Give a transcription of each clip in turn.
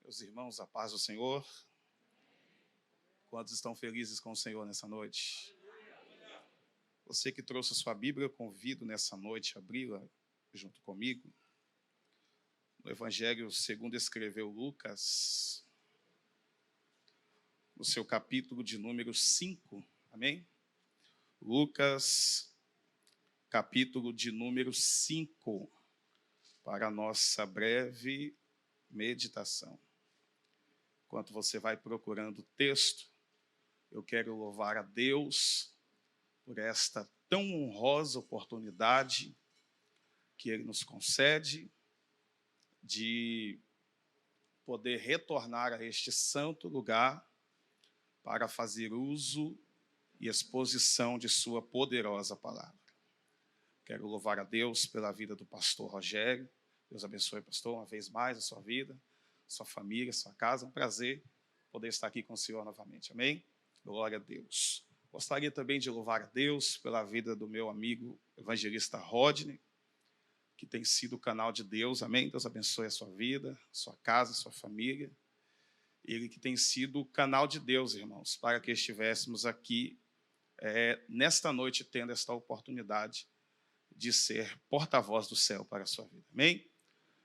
Meus irmãos, a paz do Senhor. Quantos estão felizes com o Senhor nessa noite? Você que trouxe a sua Bíblia, eu convido nessa noite a abri-la junto comigo. No Evangelho segundo escreveu Lucas, no seu capítulo de número 5, amém? Lucas, capítulo de número 5, para a nossa breve meditação. Enquanto você vai procurando o texto, eu quero louvar a Deus por esta tão honrosa oportunidade que Ele nos concede de poder retornar a este santo lugar para fazer uso e exposição de sua poderosa palavra. Quero louvar a Deus pela vida do pastor Rogério. Deus abençoe, pastor, uma vez mais a sua vida, sua família, sua casa. É um prazer poder estar aqui com o Senhor novamente. Amém? Glória a Deus. Gostaria também de louvar a Deus pela vida do meu amigo evangelista Rodney, que tem sido o canal de Deus. Amém? Deus abençoe a sua vida, sua casa, sua família. Ele que tem sido o canal de Deus, irmãos, para que estivéssemos aqui nesta noite tendo esta oportunidade de ser porta-voz do céu para a sua vida. Amém?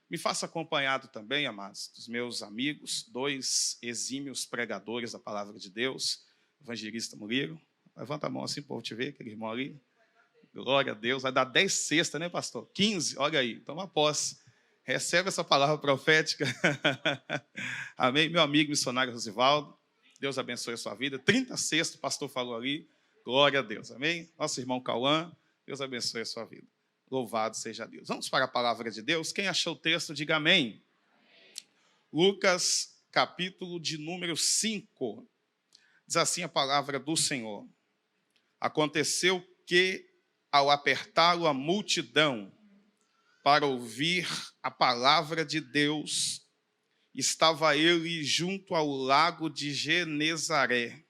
Me faça acompanhado também, amados, dos meus amigos, 2 exímios pregadores da palavra de Deus, evangelista Murilo. Levanta a mão assim para o povo te ver, aquele irmão ali. Glória a Deus. Vai dar 10 cestas, né, pastor? 15, olha aí, toma posse. Recebe essa palavra profética. Amém? Meu amigo missionário Rosivaldo, Deus abençoe a sua vida. 30 cestas, o pastor falou ali. Glória a Deus. Amém? Nosso irmão Cauã, Deus abençoe a sua vida. Louvado seja Deus. Vamos para a palavra de Deus. Quem achou o texto, diga amém. Lucas, capítulo de número 5. Diz assim a palavra do Senhor. Aconteceu que, ao apertá-lo a multidão para ouvir a palavra de Deus, estava ele junto ao lago de Genezaré.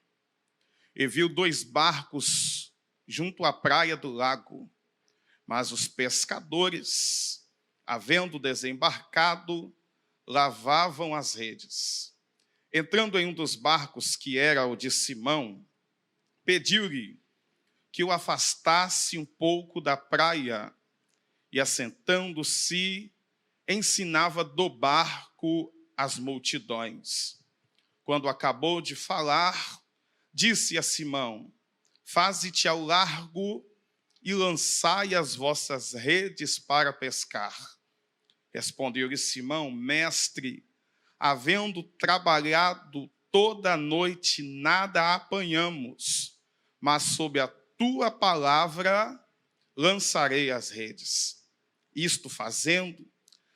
E viu 2 barcos junto à praia do lago. Mas os pescadores, havendo desembarcado, lavavam as redes. Entrando em um dos barcos, que era o de Simão, pediu-lhe que o afastasse um pouco da praia, e assentando-se, ensinava do barco as multidões. Quando acabou de falar, disse a Simão: faze-te ao largo e lançai as vossas redes para pescar. Respondeu-lhe Simão: mestre, havendo trabalhado toda a noite, nada apanhamos, mas sob a tua palavra lançarei as redes. Isto fazendo,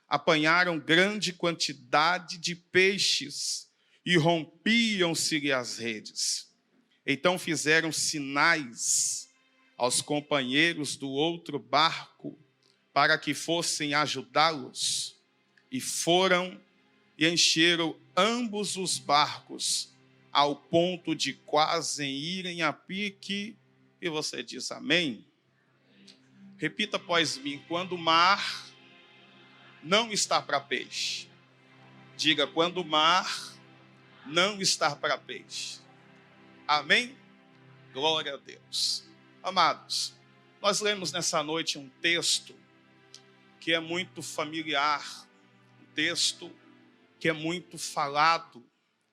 apanharam grande quantidade de peixes e rompiam-se-lhe as redes. Então fizeram sinais aos companheiros do outro barco para que fossem ajudá-los, e foram e encheram ambos os barcos ao ponto de quase irem a pique. E você diz amém? Repita após mim: quando o mar não está para peixe. Diga: quando o mar não está para peixe. Amém? Glória a Deus. Amados, nós lemos nessa noite um texto que é muito familiar, um texto que é muito falado,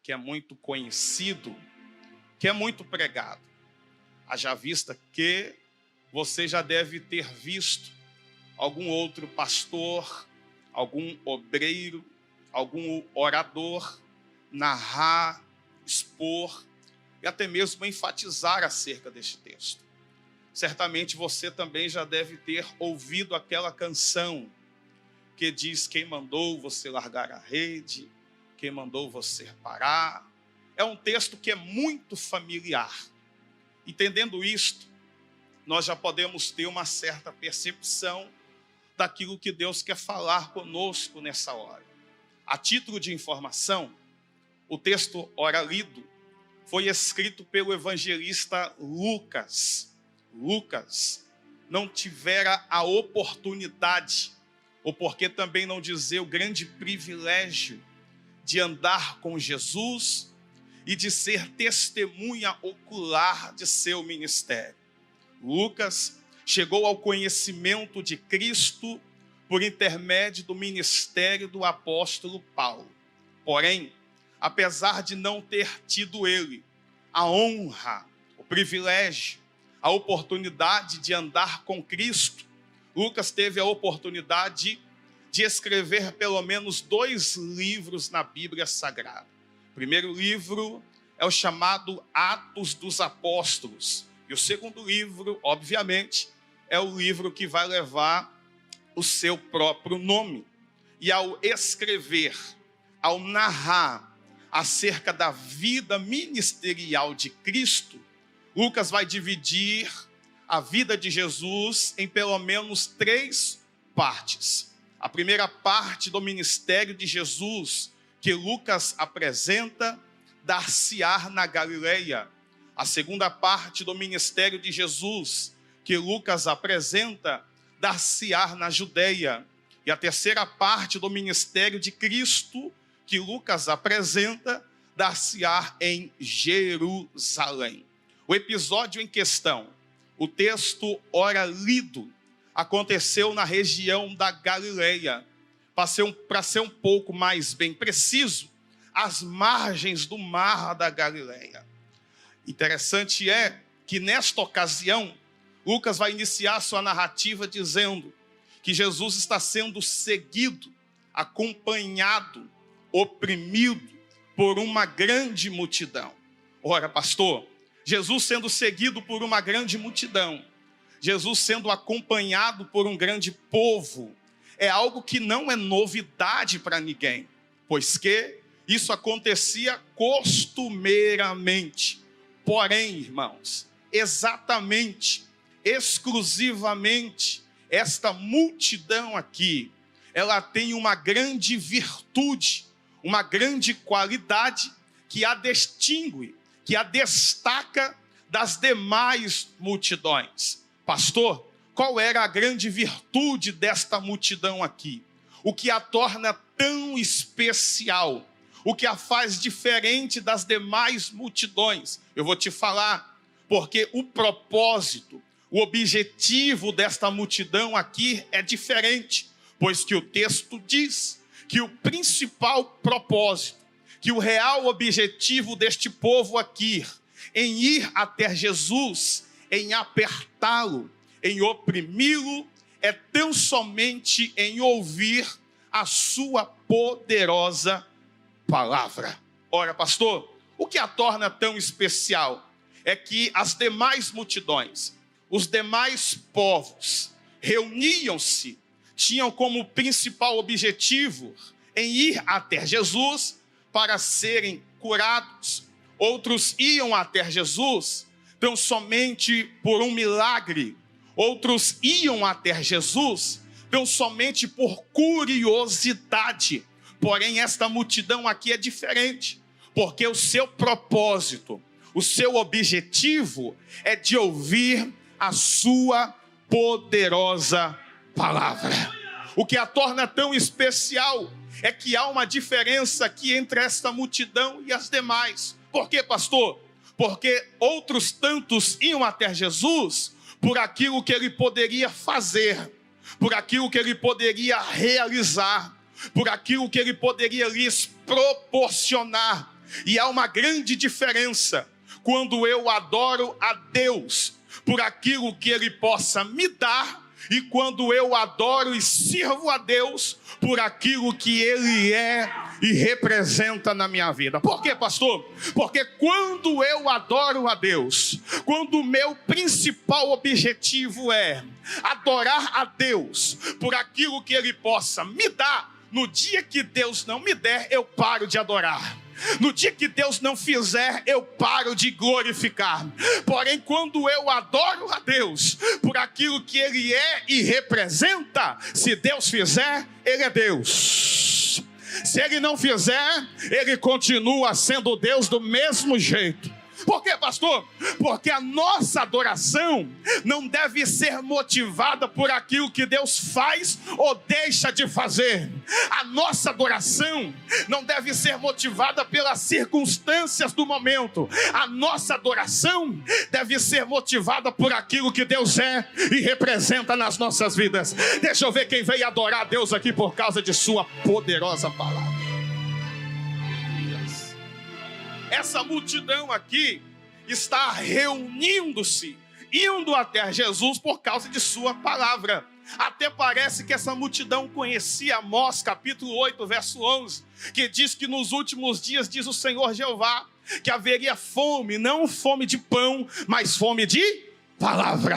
que é muito conhecido, que é muito pregado. Haja vista que você já deve ter visto algum outro pastor, algum obreiro, algum orador narrar, expor e até mesmo enfatizar acerca deste texto. Certamente você também já deve ter ouvido aquela canção que diz: quem mandou você largar a rede, quem mandou você parar. É um texto que é muito familiar. Entendendo isto, nós já podemos ter uma certa percepção daquilo que Deus quer falar conosco nessa hora. A título de informação, o texto ora lido foi escrito pelo evangelista Lucas. Lucas não tivera a oportunidade, ou porque também não dizer o grande privilégio, de andar com Jesus e de ser testemunha ocular de seu ministério. Lucas chegou ao conhecimento de Cristo por intermédio do ministério do apóstolo Paulo. Porém, apesar de não ter tido ele a honra, o privilégio, a oportunidade de andar com Cristo, Lucas teve a oportunidade de escrever pelo menos 2 livros na Bíblia Sagrada. O primeiro livro é o chamado Atos dos Apóstolos. E o segundo livro, obviamente, é o livro que vai levar o seu próprio nome. E ao escrever, ao narrar acerca da vida ministerial de Cristo, Lucas vai dividir a vida de Jesus em pelo menos 3 partes. A primeira parte do ministério de Jesus, que Lucas apresenta, dar-se-á na Galileia. A segunda parte do ministério de Jesus, que Lucas apresenta, dar-se-á na Judeia. E a terceira parte do ministério de Cristo, que Lucas apresenta, dar-se-á em Jerusalém. O episódio em questão, o texto ora lido, aconteceu na região da Galileia. Para ser um pouco mais bem preciso, às margens do mar da Galileia. Interessante é que nesta ocasião, Lucas vai iniciar sua narrativa dizendo que Jesus está sendo seguido, acompanhado, oprimido por uma grande multidão. Ora, pastor, Jesus sendo seguido por uma grande multidão, Jesus sendo acompanhado por um grande povo, é algo que não é novidade para ninguém, pois que isso acontecia costumeiramente. Porém, irmãos, exatamente, exclusivamente, esta multidão aqui, ela tem uma grande virtude, uma grande qualidade que a distingue, que a destaca das demais multidões. Pastor, qual era a grande virtude desta multidão aqui? O que a torna tão especial? O que a faz diferente das demais multidões? Eu vou te falar, porque o propósito, o objetivo desta multidão aqui é diferente, pois que o texto diz que o principal propósito, que o real objetivo deste povo aqui, em ir até Jesus, em apertá-lo, em oprimi-lo, é tão somente em ouvir a sua poderosa palavra. Ora, pastor, o que a torna tão especial é que as demais multidões, os demais povos, reuniam-se, tinham como principal objetivo em ir até Jesus para serem curados. Outros iam até Jesus tão somente por um milagre. Outros iam até Jesus tão somente por curiosidade. Porém, esta multidão aqui é diferente, porque o seu propósito, o seu objetivo é de ouvir a sua poderosa palavra. O que a torna tão especial é que há uma diferença aqui entre esta multidão e as demais. Por quê, pastor? Porque outros tantos iam até Jesus por aquilo que ele poderia fazer, por aquilo que ele poderia realizar, por aquilo que ele poderia lhes proporcionar. E há uma grande diferença quando eu adoro a Deus por aquilo que ele possa me dar, e quando eu adoro e sirvo a Deus por aquilo que ele é e representa na minha vida. Por quê, pastor? Porque quando eu adoro a Deus, quando o meu principal objetivo é adorar a Deus por aquilo que ele possa me dar, no dia que Deus não me der, eu paro de adorar. No dia que Deus não fizer, eu paro de glorificar. Porém, quando eu adoro a Deus por aquilo que ele é e representa, se Deus fizer, ele é Deus. Se ele não fizer, ele continua sendo Deus do mesmo jeito. Por quê, pastor? Porque a nossa adoração não deve ser motivada por aquilo que Deus faz ou deixa de fazer. A nossa adoração não deve ser motivada pelas circunstâncias do momento. A nossa adoração deve ser motivada por aquilo que Deus é e representa nas nossas vidas. Deixa eu ver quem veio adorar a Deus aqui por causa de sua poderosa palavra. Essa multidão aqui está reunindo-se, indo até Jesus por causa de sua palavra. Até parece que essa multidão conhecia Amós, capítulo 8, verso 11, que diz que nos últimos dias, diz o Senhor Jeová, que haveria fome, não fome de pão, mas fome de palavra.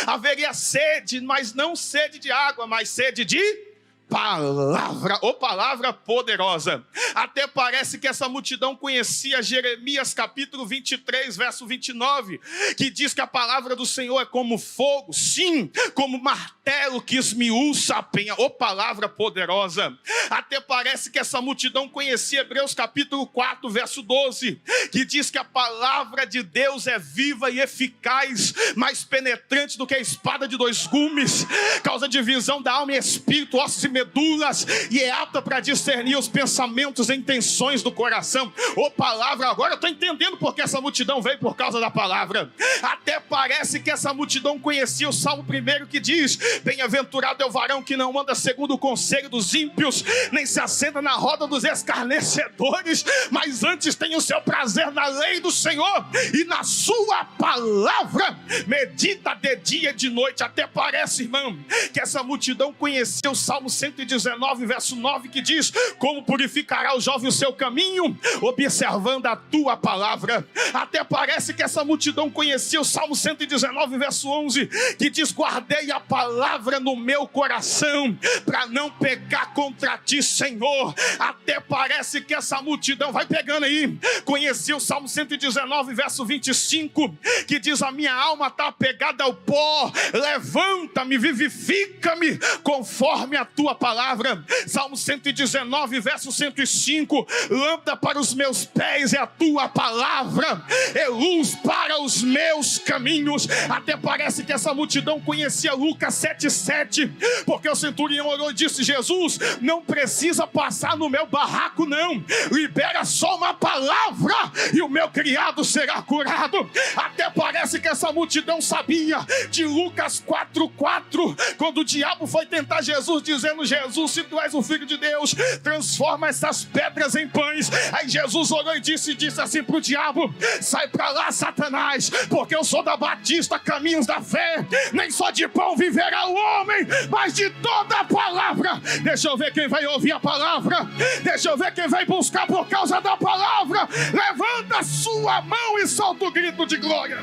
Haveria sede, mas não sede de água, mas sede de palavra, ou palavra poderosa. Até parece que essa multidão conhecia Jeremias capítulo 23, verso 29, que diz que a palavra do Senhor é como fogo, sim, como martelo que esmiuça a penha, ou palavra poderosa. Até parece que essa multidão conhecia Hebreus capítulo 4, verso 12, que diz que a palavra de Deus é viva e eficaz, mais penetrante do que a espada de dois gumes, causa divisão da alma e espírito, ossos e medulas, e é apta para discernir os pensamentos e intenções do coração. Ô palavra, agora eu estou entendendo porque essa multidão veio por causa da palavra. Até parece que essa multidão conhecia o Salmo 1 que diz: bem-aventurado é o varão que não anda segundo o conselho dos ímpios, nem se assenta na roda dos escarnecedores, mas antes tem o seu prazer na lei do Senhor, e na sua palavra medita de dia e de noite. Até parece, irmão, que essa multidão conhecia o Salmo 119, verso 9, que diz: como purificará o jovem o seu caminho, observando a tua palavra. Até parece que essa multidão conhecia o Salmo 119, verso 11, que diz: guardei a palavra no meu coração, para não pecar contra ti, Senhor. Até parece que essa multidão, vai pegando aí, conhecia o Salmo 119, verso 25, que diz: a minha alma está apegada ao pó, levanta-me, vivifica-me, conforme a tua palavra. Salmo 119, verso 105, lâmpada para os meus pés é a tua palavra, é luz para os meus caminhos. Até parece que essa multidão conhecia Lucas 7,7, porque o centurião orou e disse: Jesus, não precisa passar no meu barraco não, libera só uma palavra e o meu criado será curado. Até parece que essa multidão sabia de Lucas 4,4, quando o diabo foi tentar Jesus, dizendo: Jesus, se tu és o Filho de Deus, transforma essas pedras em pães. Aí Jesus orou e disse assim para o diabo: sai para lá, Satanás, porque eu sou da Batista Caminhos da Fé, nem só de pão viverá o homem, mas de toda a palavra. Deixa eu ver quem vai ouvir a palavra, deixa eu ver quem vai buscar por causa da palavra. Levanta a sua mão e solta o grito de glória.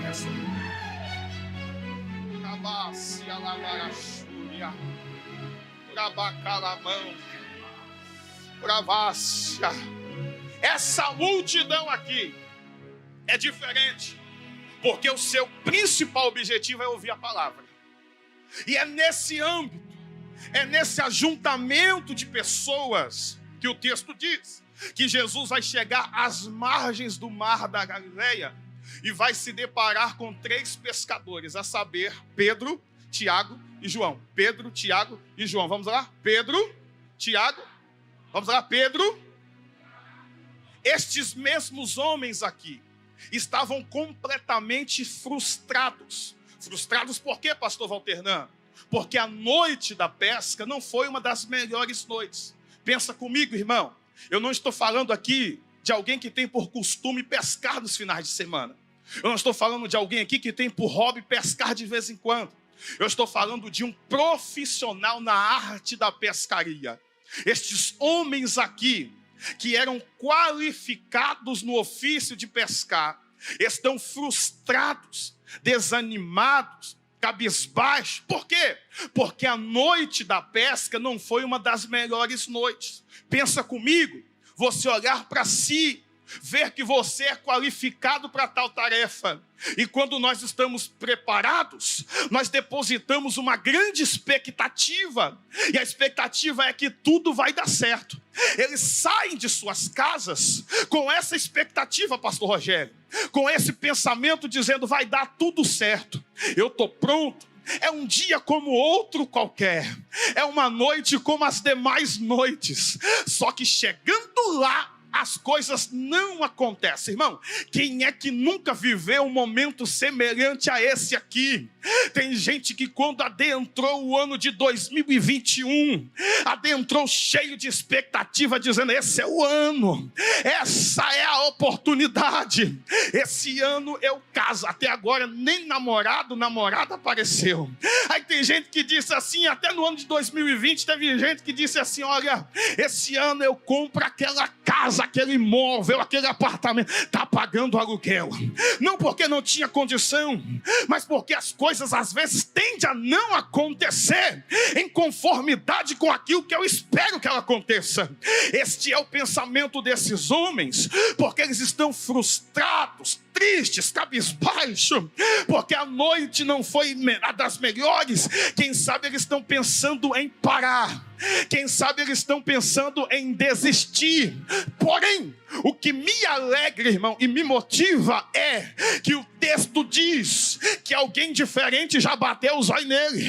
Essa multidão aqui é diferente, porque o seu principal objetivo é ouvir a palavra. E é nesse âmbito, é nesse ajuntamento de pessoas que o texto diz que Jesus vai chegar às margens do mar da Galileia e vai se deparar com 3 pescadores, a saber, Pedro, Tiago e João. Pedro, Tiago e João. Vamos lá? Pedro, Tiago, vamos lá? Pedro. Estes mesmos homens aqui estavam completamente frustrados. Frustrados por quê, pastor Walternan? Porque a noite da pesca não foi uma das melhores noites. Pensa comigo, irmão. Eu não estou falando aqui de alguém que tem por costume pescar nos finais de semana. Eu não estou falando de alguém aqui que tem por hobby pescar de vez em quando. Eu estou falando de um profissional na arte da pescaria. Estes homens aqui, que eram qualificados no ofício de pescar, estão frustrados, desanimados, cabisbaixos. Por quê? Porque a noite da pesca não foi uma das melhores noites. Pensa comigo, você olhar para si, ver que você é qualificado para tal tarefa. E quando nós estamos preparados, nós depositamos uma grande expectativa. E a expectativa é que tudo vai dar certo. Eles saem de suas casas com essa expectativa, pastor Rogério. Com esse pensamento dizendo, vai dar tudo certo. Eu estou pronto. É um dia como outro qualquer. É uma noite como as demais noites. Só que chegando lá, as coisas não acontecem, irmão. Quem é que nunca viveu um momento semelhante a esse aqui? Tem gente que quando adentrou o ano de 2021, adentrou cheio de expectativa, dizendo, esse é o ano, essa é a oportunidade, esse ano eu caso. Até agora nem namorada apareceu. Aí tem gente que disse assim, até no ano de 2020 teve gente que disse assim, olha, esse ano eu compro aquela casa, aquele imóvel, aquele apartamento. Está pagando aluguel, não porque não tinha condição, mas porque as coisas às vezes tendem a não acontecer em conformidade com aquilo que eu espero que ela aconteça. Este é o pensamento desses homens, porque eles estão frustrados, tristes, cabisbaixo, porque a noite não foi a das melhores. Quem sabe eles estão pensando em parar, quem sabe eles estão pensando em desistir. Porém, o que me alegra, irmão, e me motiva é que o texto diz que alguém diferente já bateu os olhos nele,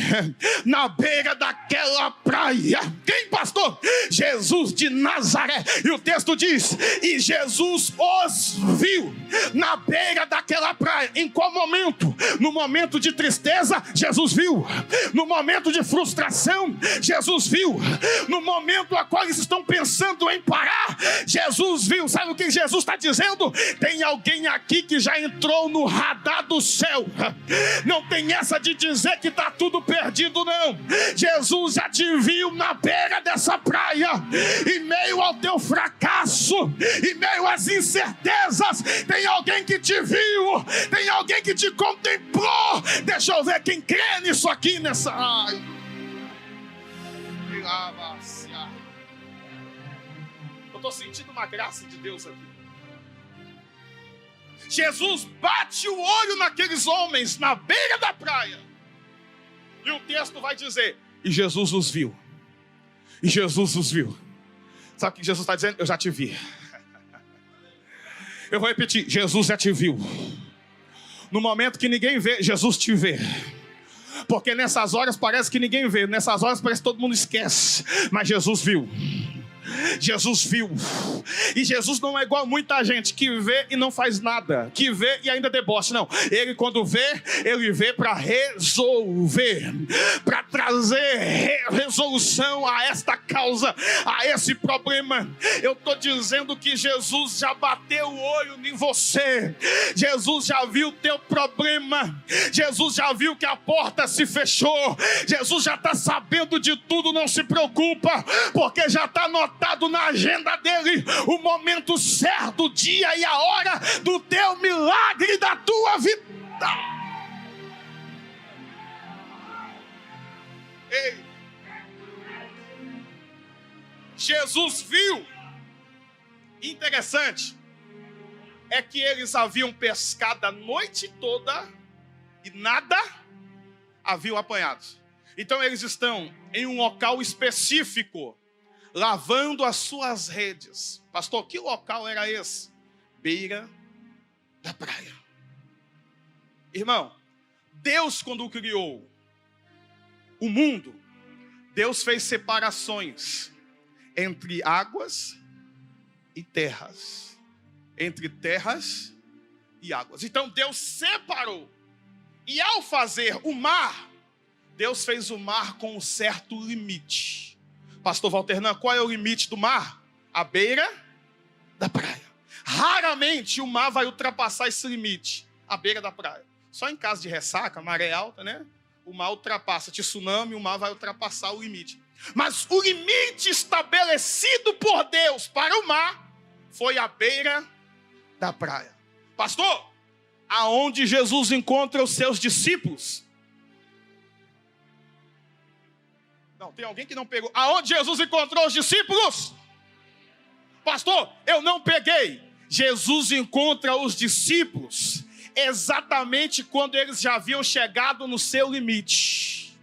na beira daquela praia. Quem, pastor? Jesus de Nazaré. E o texto diz, e Jesus os viu na beira daquela praia. Em qual momento? No momento de tristeza, Jesus viu. No momento de frustração, Jesus viu. No momento a qual eles estão pensando em parar, Jesus viu. Sabe o que Jesus está dizendo? Tem alguém aqui que já entrou no radar do céu. Não tem essa de dizer que está tudo perdido, não. Jesus já te viu na beira dessa praia. Em meio ao teu fracasso, em meio às incertezas, tem alguém que te viu, tem alguém que te contemplou. Deixa eu ver quem crê nisso aqui, nessa... Eu estou sentindo uma graça de Deus aqui. Jesus bate o olho naqueles homens na beira da praia. E o texto vai dizer, e Jesus os viu. E Jesus os viu. Sabe o que Jesus está dizendo? Eu já te vi. Eu vou repetir, Jesus já te viu. No momento que ninguém vê, Jesus te vê. Porque nessas horas parece que ninguém vê, nessas horas parece que todo mundo esquece, mas Jesus viu. Jesus viu. E Jesus não é igual a muita gente que vê e não faz nada, que vê e ainda debocha. Não, ele quando vê, ele vê para resolver, para trazer resolução a esta causa, a esse problema. Eu estou dizendo que Jesus já bateu o olho em você. Jesus já viu o teu problema. Jesus já viu que a porta se fechou. Jesus já está sabendo de tudo. Não se preocupa, porque já está anotado na agenda dele o momento certo, o dia e a hora do teu milagre, da tua vida. Ei, Jesus viu. Interessante é que eles haviam pescado a noite toda e nada haviam apanhado. Então eles estão em um local específico, lavando as suas redes. Pastor, que local era esse? Beira da praia. Irmão, Deus quando criou o mundo, Deus fez separações entre águas e terras. Entre terras e águas. Então Deus separou. E ao fazer o mar, Deus fez o mar com um certo limite. Pastor Walternan, qual é o limite do mar? A beira da praia. Raramente o mar vai ultrapassar esse limite, a beira da praia. Só em caso de ressaca, maré alta, né? O mar ultrapassa, tsunami, o mar vai ultrapassar o limite. Mas o limite estabelecido por Deus para o mar foi a beira da praia. Pastor, aonde Jesus encontra os seus discípulos? Não, tem alguém que não pegou. Aonde Jesus encontrou os discípulos? Pastor, eu não peguei. Jesus encontra os discípulos exatamente quando eles já haviam chegado no seu limite.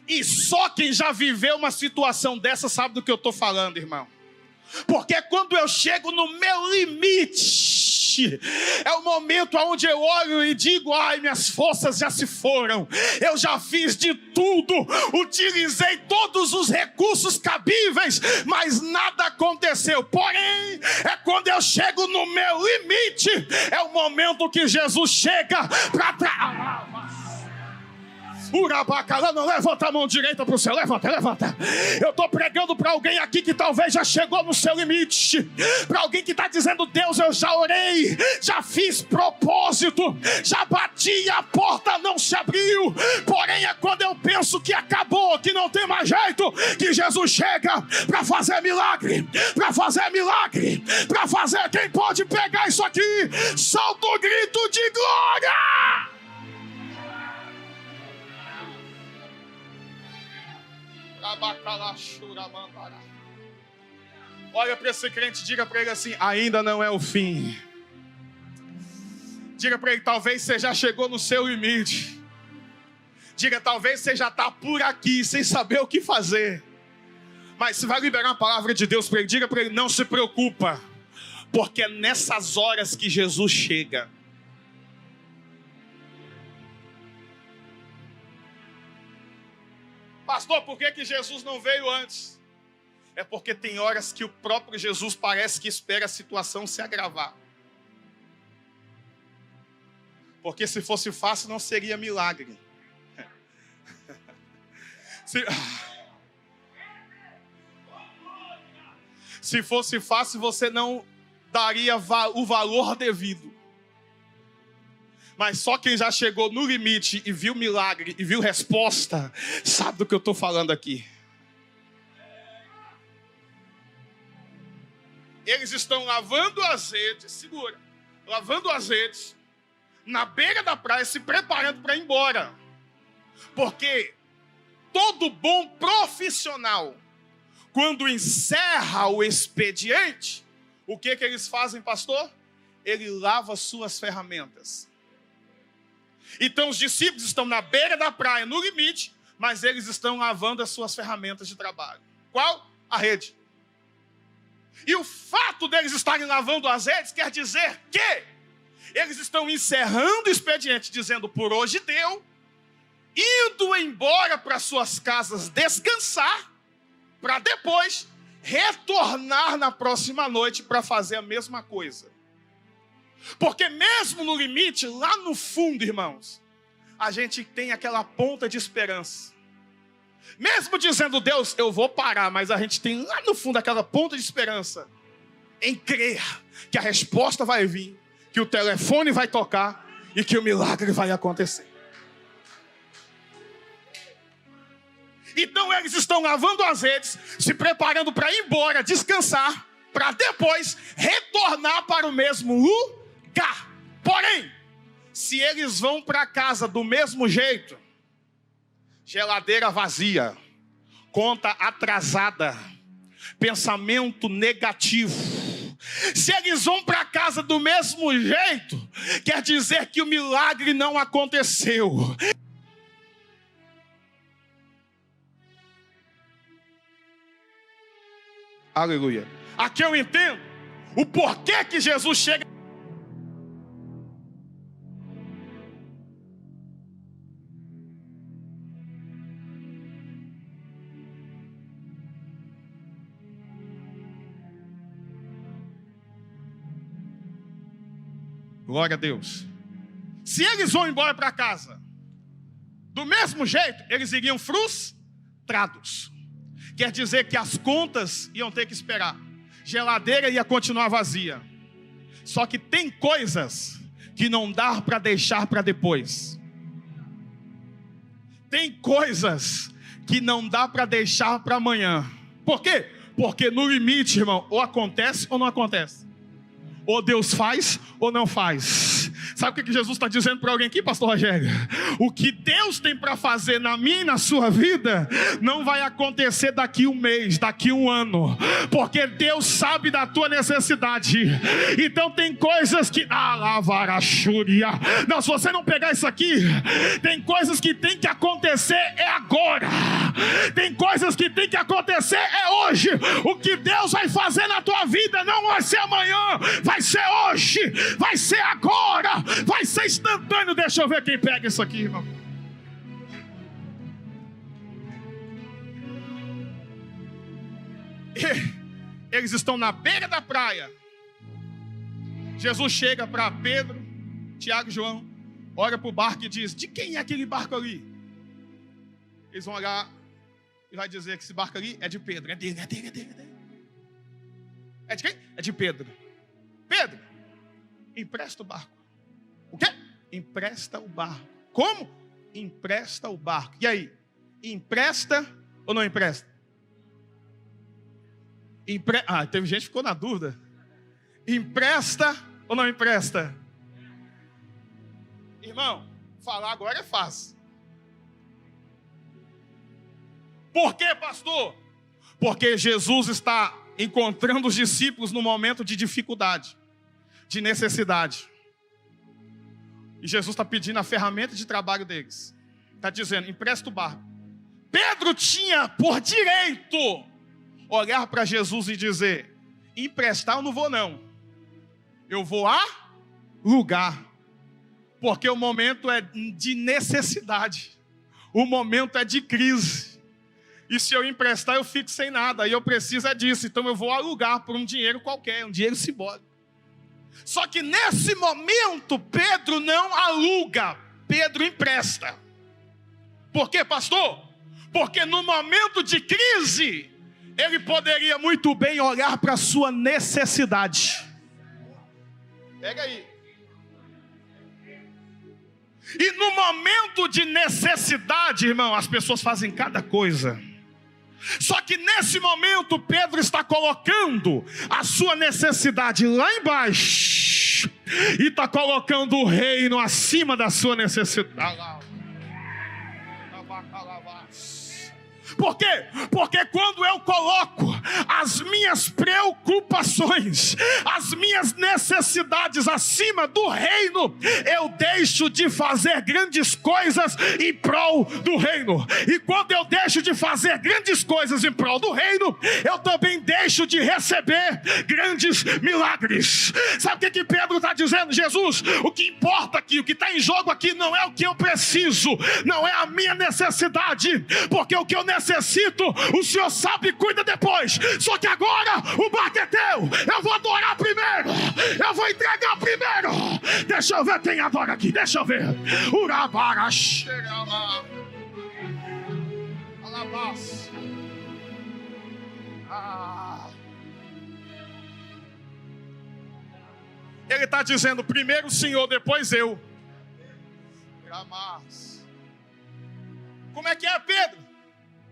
E só quem já viveu uma situação dessa sabe do que eu estou falando, irmão. Porque quando eu chego no meu limite, é o momento onde eu olho e digo: ai, minhas forças já se foram, eu já fiz de tudo, utilizei todos os recursos cabíveis, mas nada aconteceu. Porém, é quando eu chego no meu limite, é o momento que Jesus chega para trás. Não, levanta a mão direita para o céu, levanta. Eu estou pregando para alguém aqui que talvez já chegou no seu limite, para alguém que está dizendo: Deus, eu já orei, já fiz propósito, já bati e a porta não se abriu, porém é quando eu penso que acabou, que não tem mais jeito, que Jesus chega para fazer milagre, para fazer. Quem pode pegar isso aqui? Solta o grito de glória! Olha para esse crente, diga para ele assim: ainda não é o fim. Diga para ele: talvez você já chegou no seu limite. Diga: talvez você já está por aqui sem saber o que fazer. Mas você vai liberar uma palavra de Deus para ele. Diga para ele: não se preocupa, porque é nessas horas que Jesus chega. Pastor, por que Jesus não veio antes? É porque tem horas que o próprio Jesus parece que espera a situação se agravar. Porque se fosse fácil, não seria milagre. Se fosse fácil, você não daria o valor devido. Mas só quem já chegou no limite e viu milagre e viu resposta, sabe do que eu estou falando aqui. Eles estão lavando as redes, lavando as redes, na beira da praia, se preparando para ir embora. Porque todo bom profissional, quando encerra o expediente, o que eles fazem, pastor? Ele lava suas ferramentas. Então os discípulos estão na beira da praia, no limite, mas eles estão lavando as suas ferramentas de trabalho. Qual? A rede. E o fato deles estarem lavando as redes quer dizer que eles estão encerrando o expediente, dizendo: por hoje deu, indo embora para suas casas descansar, para depois retornar na próxima noite para fazer a mesma coisa. Porque mesmo no limite, lá no fundo, irmãos, a gente tem aquela ponta de esperança. Mesmo dizendo: Deus, eu vou parar, mas a gente tem lá no fundo aquela ponta de esperança em crer que a resposta vai vir, que o telefone vai tocar e que o milagre vai acontecer. Então eles estão lavando as redes, se preparando para ir embora, descansar, para depois retornar para o mesmo lugar. Porém, se eles vão para casa do mesmo jeito, geladeira vazia, conta atrasada, pensamento negativo, se eles vão para casa do mesmo jeito, quer dizer que o milagre não aconteceu. Aleluia. Aqui eu entendo o porquê que Jesus chega. Glória a Deus. Se eles vão embora para casa do mesmo jeito, eles iriam frustrados. Quer dizer que as contas iam ter que esperar, geladeira ia continuar vazia. Só que tem coisas que não dá para deixar para depois. Tem coisas que não dá para deixar para amanhã. Por quê? Porque no limite, irmão, ou acontece ou não acontece. Ou Deus faz ou não faz. Sabe o que Jesus está dizendo para alguém aqui, pastor Rogério? O que Deus tem para fazer na minha e na sua vida não vai acontecer daqui um mês, daqui um ano, porque Deus sabe da tua necessidade. Então tem coisas que... Não, se você não pegar isso aqui, tem coisas que tem que acontecer é agora. Tem coisas que tem que acontecer é hoje. O que Deus vai fazer na tua vida não vai ser amanhã, vai ser hoje, vai ser agora, vai ser instantâneo. Deixa eu ver quem pega isso aqui, irmão. Eles estão na beira da praia. Jesus chega para Pedro, Tiago e João, olha para o barco e diz: de quem é aquele barco ali? Eles vão olhar e vai dizer que esse barco ali é de Pedro. É dele. É de quem? É de Pedro. Pedro, empresta o barco. O quê? Empresta o barco. Como? Empresta o barco. E aí? Empresta ou não empresta? Teve gente que ficou na dúvida. Empresta ou não empresta? Irmão, falar agora é fácil. Por quê, pastor? Porque Jesus está encontrando os discípulos no momento de dificuldade, de necessidade. E Jesus está pedindo a ferramenta de trabalho deles. Está dizendo: empresta o barco. Pedro tinha por direito olhar para Jesus e dizer: emprestar eu não vou não, eu vou alugar, porque o momento é de necessidade, o momento é de crise, e se eu emprestar eu fico sem nada, e eu preciso é disso, então eu vou alugar por um dinheiro qualquer, um dinheiro simbólico. Só que nesse momento Pedro não aluga, Pedro empresta. Por quê, pastor? Porque no momento de crise ele poderia muito bem olhar para a sua necessidade. Pega aí. E no momento de necessidade, irmão, as pessoas fazem cada coisa. Só que nesse momento Pedro está colocando a sua necessidade lá embaixo e está colocando o reino acima da sua necessidade. Por quê? Porque quando eu coloco as minhas preocupações, as minhas necessidades acima do reino, eu deixo de fazer grandes coisas em prol do reino. E quando eu deixo de fazer grandes coisas em prol do reino, eu também deixo de receber grandes milagres. Sabe o que Pedro está dizendo? Jesus, o que importa aqui, o que está em jogo aqui não é o que eu preciso, não é a minha necessidade, porque o que eu necessito, o Senhor sabe e cuida depois. Só que agora o barco é teu. Eu vou adorar primeiro, eu vou entregar primeiro. Deixa eu ver quem adora aqui, deixa eu ver. Urabara xerama alabás. Ele está dizendo: primeiro o Senhor, depois eu. Como é que é, Pedro?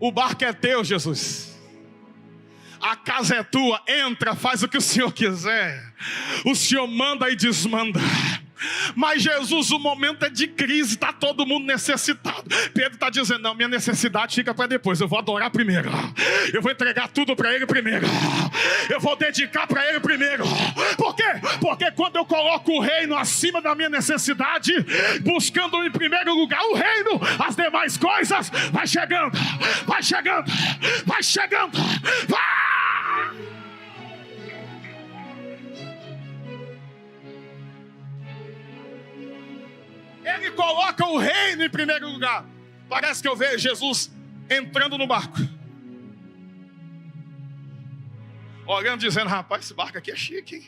O barco é teu, Jesus. A casa é tua. Entra, faz o que o Senhor quiser. O Senhor manda e desmanda. Mas Jesus, o momento é de crise, está todo mundo necessitado. Pedro está dizendo: não, minha necessidade fica para depois, eu vou adorar primeiro, eu vou entregar tudo para Ele primeiro, eu vou dedicar para Ele primeiro. Por quê? Porque quando eu coloco o reino acima da minha necessidade, buscando em primeiro lugar o reino, as demais coisas vai chegando, vai chegando, vai chegando, vai! Ele coloca o reino em primeiro lugar. Parece que eu vejo Jesus entrando no barco, olhando, dizendo: rapaz, esse barco aqui é chique, hein?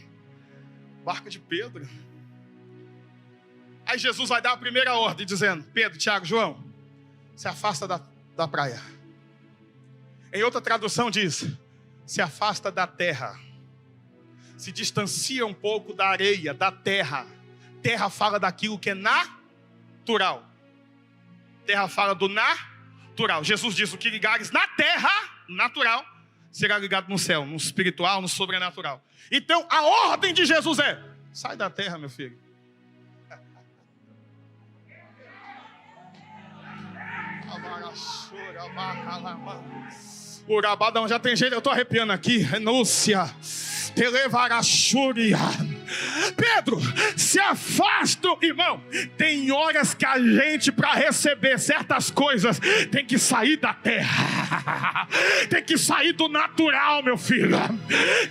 Barco de Pedro. Aí Jesus vai dar a primeira ordem, dizendo: Pedro, Tiago, João, se afasta da praia. Em outra tradução diz: se afasta da terra, se distancia um pouco da areia, da terra. Terra fala daquilo que é natural. Terra fala do natural. Jesus diz: o que ligares na terra, natural, será ligado no céu, no espiritual, no sobrenatural. Então a ordem de Jesus é: sai da terra, meu filho. Urabadão, já tem jeito, eu estou arrepiando aqui. Renúncia. Te levará Xúria. Pedro, se afasta, irmão. Tem horas que a gente, para receber certas coisas, tem que sair da terra, tem que sair do natural, meu filho.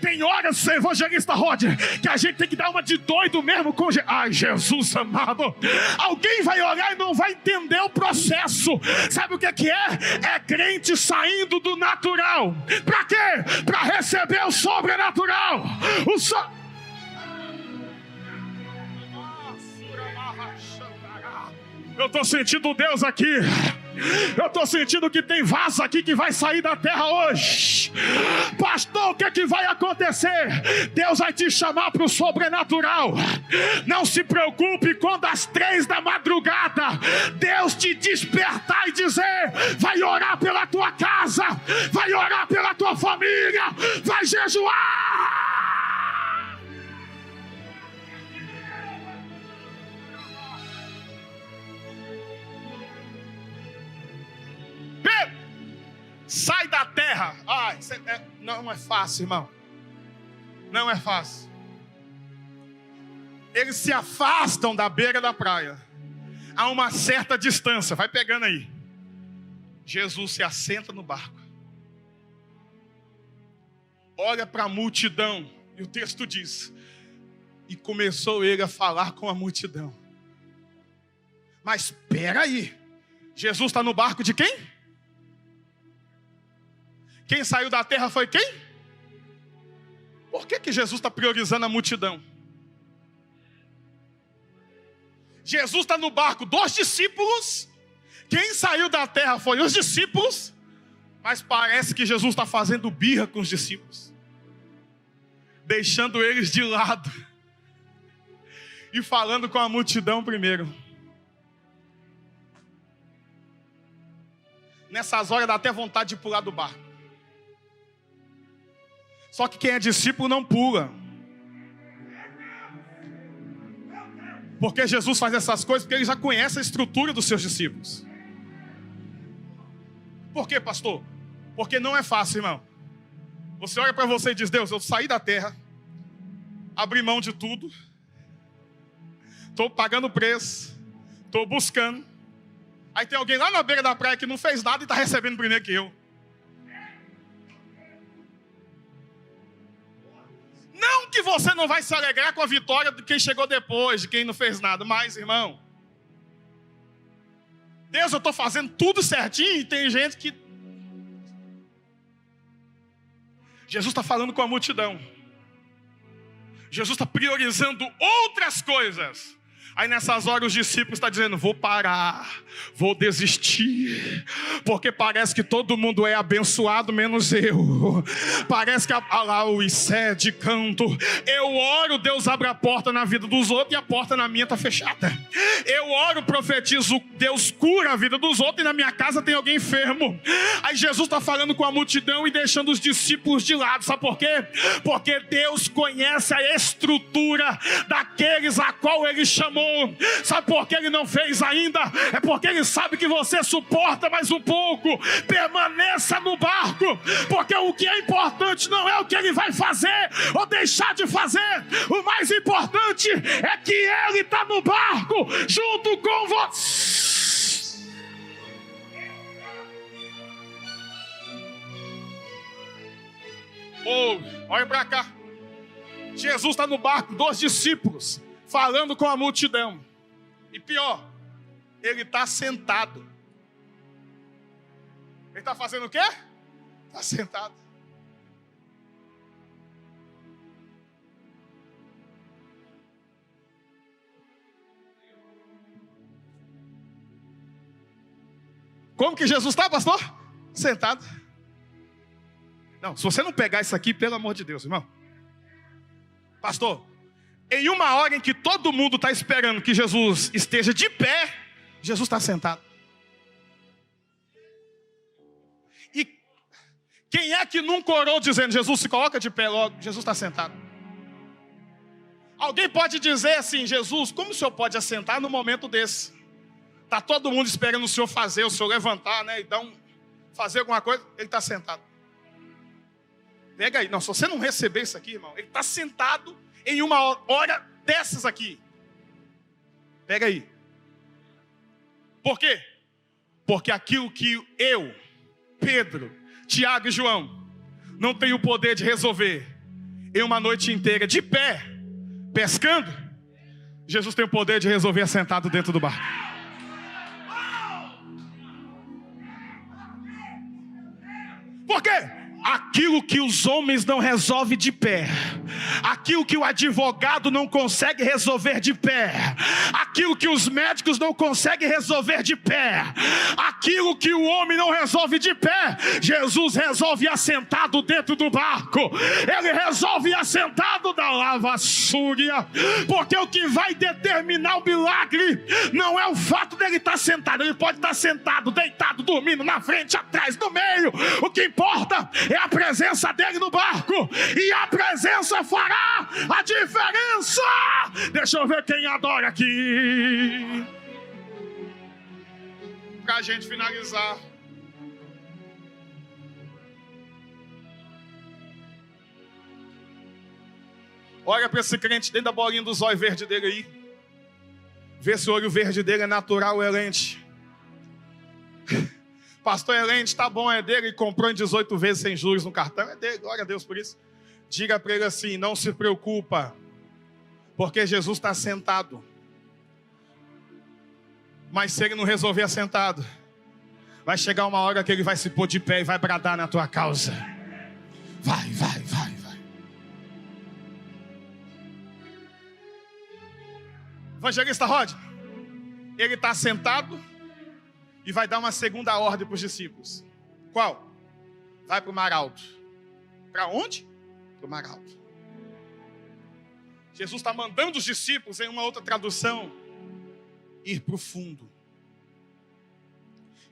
Tem horas, evangelista Roger, que a gente tem que dar uma de doido mesmo com ai, Jesus amado. Alguém vai olhar e não vai entender o processo. Sabe o que é? É crente saindo do natural. Para quê? Para receber o sobrenatural. Eu estou sentindo Deus aqui. Eu estou sentindo que tem vaso aqui que vai sair da terra hoje. Pastor, o que é que vai acontecer? Deus vai te chamar para o sobrenatural. Não se preocupe quando às 3 da madrugada Deus te despertar e dizer: vai orar pela tua casa, vai orar pela tua família, vai jejuar. Pedro, sai da terra. Ai, não é fácil, irmão. Não é fácil. Eles se afastam da beira da praia a uma certa distância. Vai pegando aí. Jesus se assenta no barco, olha para a multidão, e o texto diz: e começou ele a falar com a multidão. Mas espera aí, Jesus está no barco de quem? Quem saiu da terra foi quem? Por que Jesus está priorizando a multidão? Jesus está no barco dos discípulos. Quem saiu da terra foi os discípulos. Mas parece que Jesus está fazendo birra com os discípulos, deixando eles de lado e falando com a multidão primeiro. Nessas horas dá até vontade de pular do barco. Só que quem é discípulo não pula. Porque Jesus faz essas coisas porque ele já conhece a estrutura dos seus discípulos. Por quê, pastor? Porque não é fácil, irmão. Você olha para você e diz: Deus, eu saí da terra, abri mão de tudo, estou pagando preço, estou buscando. Aí tem alguém lá na beira da praia que não fez nada e está recebendo primeiro que eu. Não que você não vai se alegrar com a vitória de quem chegou depois, de quem não fez nada. Mas, irmão, Deus, eu estou fazendo tudo certinho e tem gente que... Jesus está falando com a multidão. Jesus está priorizando outras coisas. Aí nessas horas os discípulos estão dizendo: vou parar, vou desistir, porque parece que todo mundo é abençoado menos eu. Parece que lá o Isé de canto. Eu oro, Deus abre a porta na vida dos outros e a porta na minha está fechada. Eu oro, profetizo, Deus cura a vida dos outros e na minha casa tem alguém enfermo. Aí Jesus está falando com a multidão e deixando os discípulos de lado. Sabe por quê? Porque Deus conhece a estrutura daqueles a qual Ele chamou. Sabe por que Ele não fez ainda? É porque Ele sabe que você suporta mais um pouco. Permaneça no barco, porque o que é importante não é o que Ele vai fazer ou deixar de fazer. O mais importante é que Ele está no barco junto com você. Olha para cá. Jesus está no barco dos discípulos, falando com a multidão. E pior, Ele está sentado. Ele está fazendo o quê? Está sentado. Como que Jesus está, pastor? Sentado. Não, se você não pegar isso aqui, pelo amor de Deus, irmão. Pastor, em uma hora em que todo mundo está esperando que Jesus esteja de pé, Jesus está sentado. E quem é que nunca orou dizendo: Jesus, se coloca de pé logo? Jesus está sentado. Alguém pode dizer assim: Jesus, como o senhor pode assentar no momento desse? Está todo mundo esperando o senhor fazer, o senhor levantar, né? Então, fazer alguma coisa, ele está sentado. Pega aí. Não, se você não receber isso aqui, irmão, ele está sentado em uma hora dessas aqui. Pega aí. Por quê? Porque aquilo que eu, Pedro, Tiago e João não tenho o poder de resolver em uma noite inteira de pé, pescando, Jesus tem o poder de resolver sentado dentro do barco. Por quê? Aquilo que os homens não resolvem de pé, aquilo que o advogado não consegue resolver de pé, aquilo que os médicos não conseguem resolver de pé, aquilo que o homem não resolve de pé, Jesus resolve assentado dentro do barco. Ele resolve assentado da lavassúria, porque o que vai determinar o milagre não é o fato dele estar sentado. Ele pode estar sentado, deitado, dormindo, na frente, atrás, no meio. O que importa é a presença dele no barco, e a presença fará a diferença. Deixa eu ver quem adora aqui, pra gente finalizar. Olha para esse crente dentro da bolinha dos olhos verde dele aí. Vê se o olho verde dele é natural ou é lente. Pastor, é lente, tá bom, é dele. Ele comprou em 18 vezes sem juros no cartão. É dele, glória a Deus por isso. Diga para ele assim: não se preocupa, porque Jesus está sentado. Mas se ele não resolver assentado, vai chegar uma hora que ele vai se pôr de pé e vai bradar na tua causa. Vai. Evangelista Rod, ele está sentado e vai dar uma segunda ordem para os discípulos. Qual? Vai para o mar alto. Para onde? Para o mar alto. Jesus está mandando os discípulos, em uma outra tradução, ir para o fundo.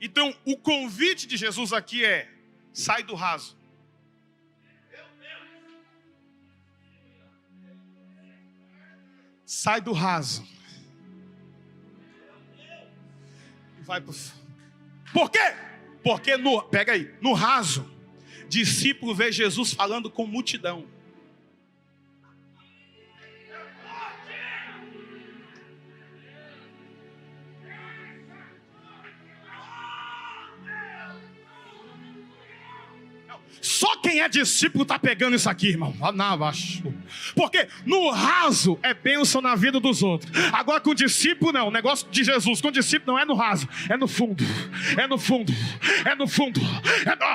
Então, o convite de Jesus aqui é: sai do raso. Sai do raso. E vai para o fundo. Por quê? Porque pega aí, no raso, discípulo vê Jesus falando com multidão. Só quem é discípulo está pegando isso aqui, irmão. Porque no raso é bênção na vida dos outros. Agora com o discípulo não. O negócio de Jesus com o discípulo não é no raso, é no fundo. É no fundo. É no fundo. É no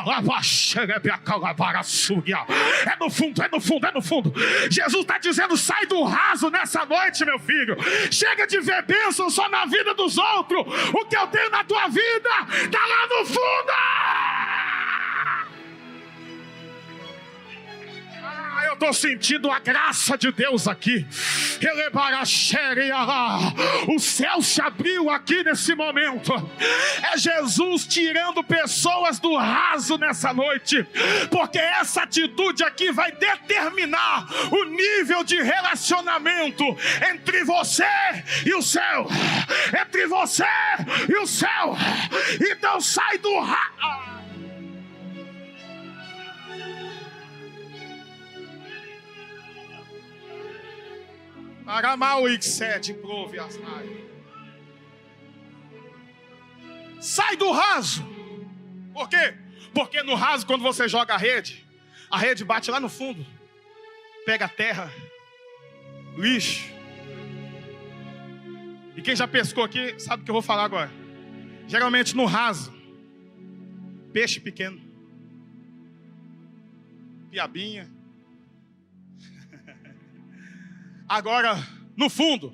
fundo. É no fundo. É no fundo. Jesus está dizendo: sai do raso nessa noite, meu filho. Chega de ver bênção só na vida dos outros. O que eu tenho na tua vida está lá no fundo. Eu estou sentindo a graça de Deus aqui. O céu se abriu aqui nesse momento. É Jesus tirando pessoas do raso nessa noite, porque essa atitude aqui vai determinar o nível de relacionamento entre você e o céu. Entre você e o céu. Então sai do raso. Sai do raso. Por quê? Porque no raso, quando você joga a rede bate lá no fundo, pega terra, lixo. E quem já pescou aqui sabe o que eu vou falar agora. Geralmente no raso, peixe pequeno, piabinha. Agora, no fundo,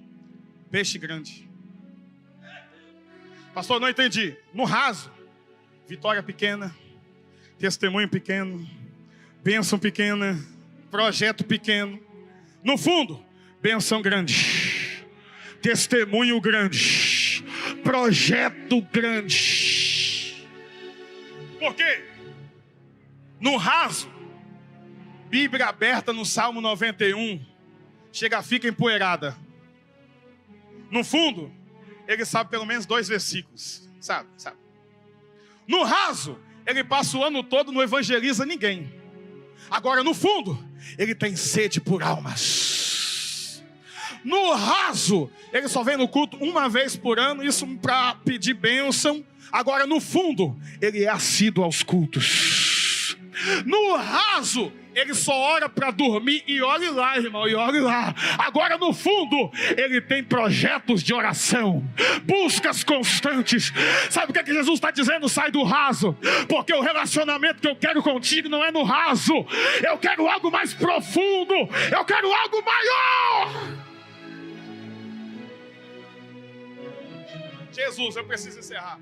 peixe grande. Pastor, não entendi. No raso, vitória pequena, testemunho pequeno, bênção pequena, projeto pequeno. No fundo, bênção grande, testemunho grande, projeto grande. Por quê? No raso, Bíblia aberta no Salmo 91, fica empoeirada. No fundo, ele sabe pelo menos 2 versículos. Sabe. No raso, ele passa o ano todo, não evangeliza ninguém. Agora, no fundo, ele tem sede por almas. No raso, ele só vem no culto uma vez por ano, isso para pedir bênção. Agora, no fundo, ele é assíduo aos cultos. No raso, ele só ora para dormir, e olhe lá, irmão, e olhe lá. Agora, no fundo, ele tem projetos de oração, buscas constantes. Sabe o que Jesus está dizendo? Sai do raso, porque o relacionamento que eu quero contigo não é no raso. Eu quero algo mais profundo, eu quero algo maior. Jesus, eu preciso encerrar.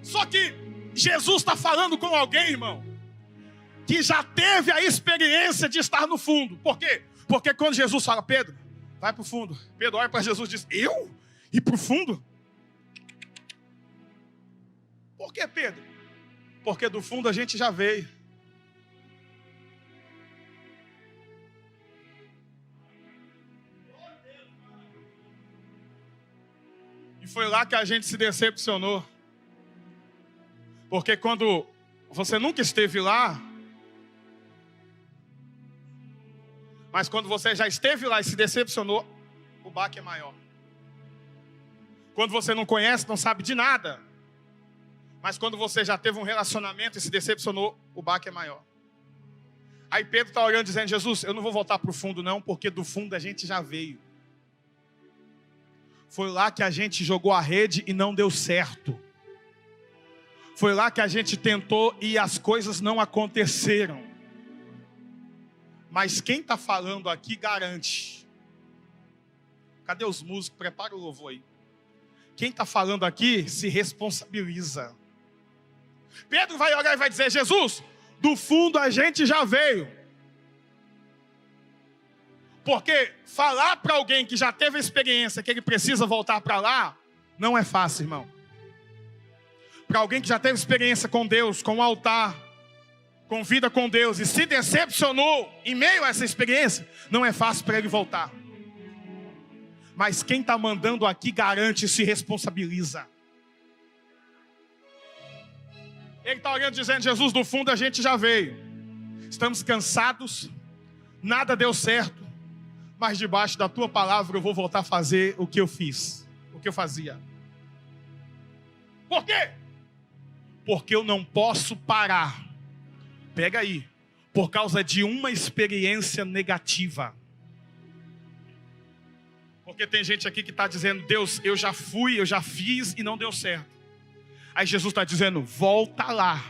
Só que Jesus está falando com alguém, irmão, que já teve a experiência de estar no fundo. Por quê? Porque quando Jesus fala, Pedro, vai para o fundo. Pedro olha para Jesus e diz, eu? Ir para o fundo? Por que, Pedro? Porque do fundo a gente já veio. E foi lá que a gente se decepcionou. Porque quando você nunca esteve lá, mas quando você já esteve lá e se decepcionou, o baque é maior. Quando você não conhece, não sabe de nada, mas quando você já teve um relacionamento e se decepcionou, o baque é maior. Aí Pedro está olhando dizendo, Jesus, eu não vou voltar para o fundo não, porque do fundo a gente já veio. Foi lá que a gente jogou a rede e não deu certo. Foi lá que a gente tentou e as coisas não aconteceram. Mas quem está falando aqui garante. Cadê os músicos? Prepara o louvor aí. Quem está falando aqui se responsabiliza. Pedro vai olhar e vai dizer, Jesus, do fundo a gente já veio. Porque falar para alguém que já teve a experiência que ele precisa voltar para lá, não é fácil, irmão. Para alguém que já teve experiência com Deus, com o altar, com vida com Deus, e se decepcionou em meio a essa experiência, não é fácil para ele voltar. Mas quem está mandando aqui garante e se responsabiliza. Ele está olhando dizendo, Jesus, do fundo a gente já veio. Estamos cansados, nada deu certo, mas debaixo da tua palavra eu vou voltar a fazer o que eu fiz, o que eu fazia. Por quê? Porque eu não posso parar. Pega aí. Por causa de uma experiência negativa. Porque tem gente aqui que está dizendo, Deus, eu já fui, eu já fiz e não deu certo. Aí Jesus está dizendo, volta lá.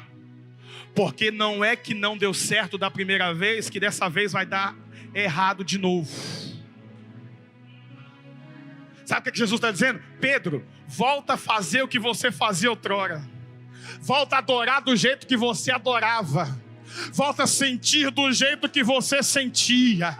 Porque não é que não deu certo da primeira vez, que dessa vez vai dar errado de novo. Sabe o que Jesus está dizendo? Pedro, volta a fazer o que você fazia outrora. Volta a adorar do jeito que você adorava. Volta a sentir do jeito que você sentia.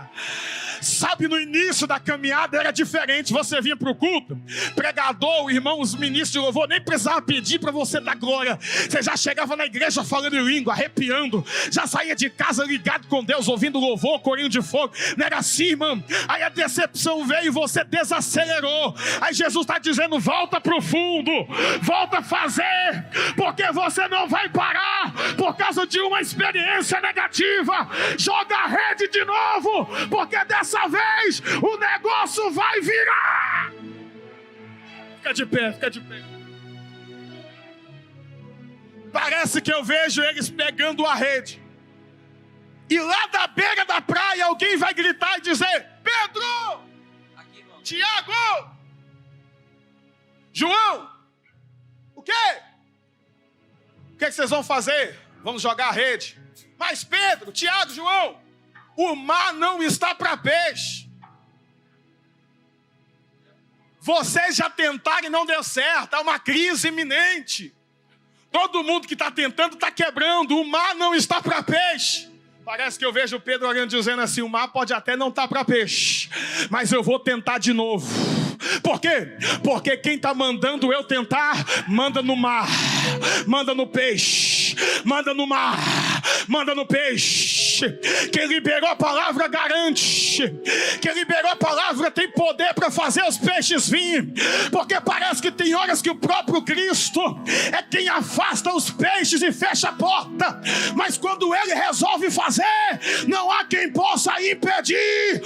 Sabe, no início da caminhada era diferente. Você vinha para o culto, pregador, irmão, os ministros de louvor nem precisava pedir para você dar glória. Você já chegava na igreja falando em língua, arrepiando. Já saía de casa ligado com Deus, ouvindo louvor, corinho de fogo. Não era assim, irmão. Aí a decepção veio e você desacelerou. Aí Jesus está dizendo, volta para o fundo. Volta a fazer. Porque você não vai parar por causa de uma experiência negativa. Joga a rede de novo. Porque dessa vez o negócio vai virar. Fica de pé, fica de pé. Parece que eu vejo eles pegando a rede. E lá da beira da praia alguém vai gritar e dizer, Pedro, aqui, Tiago, João, o quê? O que vocês vão fazer? Vamos jogar a rede. Mas Pedro, Tiago, João, o mar não está para peixe. Vocês já tentaram e não deu certo. Há uma crise iminente. Todo mundo que está tentando está quebrando. O mar não está para peixe. Parece que eu vejo Pedro olhando dizendo assim, o mar pode até não estar para peixe, mas eu vou tentar de novo. Por quê? Porque quem está mandando eu tentar, manda no mar, manda no peixe, manda no mar, manda no peixe. Quem liberou a palavra garante. Quem liberou a palavra tem poder para fazer fazer os peixes vir, porque parece que tem horas que o próprio Cristo é quem afasta os peixes e fecha a porta, mas quando Ele resolve fazer, não há quem possa impedir.